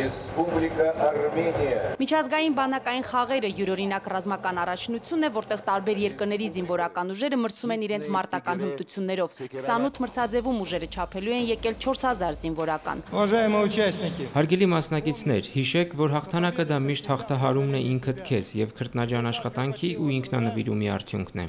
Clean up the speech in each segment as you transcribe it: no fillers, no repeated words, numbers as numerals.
Республика Армения. Միջազգային բանակային խաղերը յուրօրինակ ռազմական առաջնություն է, որտեղ տարբեր երկրների զինվորական ուժերը մրցում են իրենց մարտական հմտություններով։ 28 մրցաձևում ուժերը չափելու են եկել 4000 զինվորական։ Հարգելի մասնակիցներ, հիշեք, որ հաղթանակը դա միշտ հաղթահարումն է ինքդ քեզ եւ քրտնաջան աշխատանքի ու ինքնանվիրումի արդյունքն է։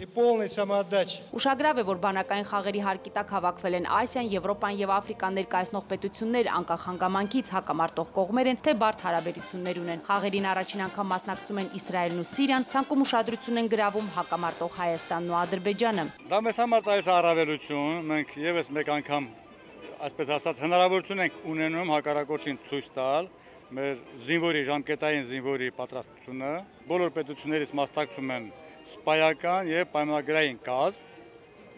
Ուշագրավ է, որ բանակային խաղերի հարկի տակ հավաքվել են Ասիան, Եվրոպան եւ Աֆրիկան ներկայացնող պետություններ, անկախ հանգամանքից հակամարտող կողմեր են, թե բարդ հարաբերություններ ունեն։ Խաղերին առաջին անգամ մասնակցում են Իսրայելն ու Սիրիան, ցանկում ուշադրություն են գրավում հակամարտող Հայաստանն ու Ադրբեջանը։ Դա մեզ համար տալիս առավելություն, մենք եւս մեկ անգամ, այսպես ասած, հնարավորություն ենք ունենում հակառակորդին ցույց տալ մեր զինվորի ժամկետային զինվորի պատրաստությունը։ Բոլոր պետություններից մասնակցում են սպայական եւ պայմանագրային կազմ,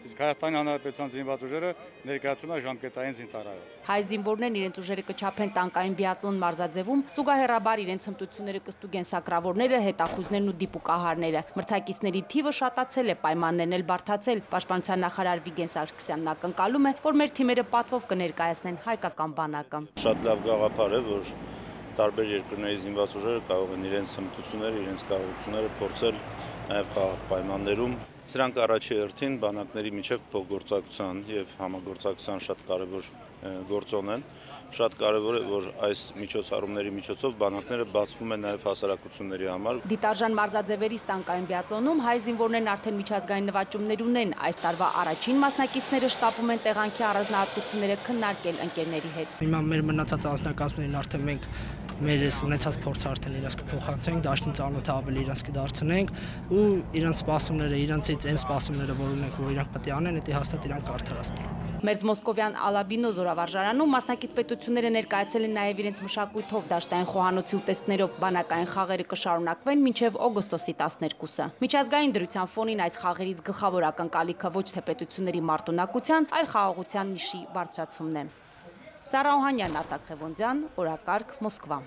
իսկ Հայաստանի Հանրապետության զինված ուժերը ներկայացում է ժամկետային զինծառայող։ Հայ զինվորներն իրենց ուժերը կչափեն տանկային բիատլոն մարզաձևում, զուգահեռաբար իրենց հմտությունները կստուգեն սակրավորները, հետախույզներն ու դիպուկահարները։ Մրցակիցների թիվը շատացել է, պայմաններն էլ բարդացել։ Պաշտպանության նախարար Վիգեն Սարգսյանն ակնկալում է, որ մեր թիմերը պատվով կներկայացնեն հայկական բանակը։ Շատ լավ գաղափար է, որ տարբեր երկրների զինված ուժերը կարող են իրենց հմտությունները, իրենց կարողությունները փորձել նաև խաղաղ պայմաններում։ Սրանք առաջի հերթին բանակների միջև փոխգործակցության եւ համագործակցության շատ կարեւոր գործոն են։ Շատ կարեւոր է, որ այս միջոցառումների միջոցով բանակները բացվում են նաև հասարակությունների համար։ Դիտարժան մարզաձևերից տանկային բիատլոնում հայ զինվորներն արդեն միջազգային նվաճումներ ունեն։ Այս տարվա առաջին մասնակիցները շտապում են տեղանքի առանձնահատկությունները քննարկել ընկերների հետ։ Հիմա մեր մնացած անձնակազմներին արդեն մենք մեր ունեցած փորձը արդեն իրենց կփոխանցենք, դաշտին ծանոթը ավելի իրենց կդարձնենք ու իրենց սպասումները, իրենցից այն սպասումները, որ ունենք, որ իրանք պետք է անեն, դա հաստատ իրանք կարդարացնեն։ Մերձ Մոսկովյան Ալաբինո զորավարժարանում մասնակից պետությունները ներկայացել են նաև իրենց մշակույթով դաշտային խոհանոցի ուտեստներով։ Բանակային խաղերը կշարունակվեն մինչև օգոստոսի 12-ը։ Միջազգային դրության ֆոնին այս խաղերից գլխավոր ակնկալիքը ոչ թե պետությունների մարտունակության, այլ խաղաղության նիշի բարձրացումն է։ Սարա Օհանյան, Արտակ Խևոնդյան, օրակարգ, Մոսկվա։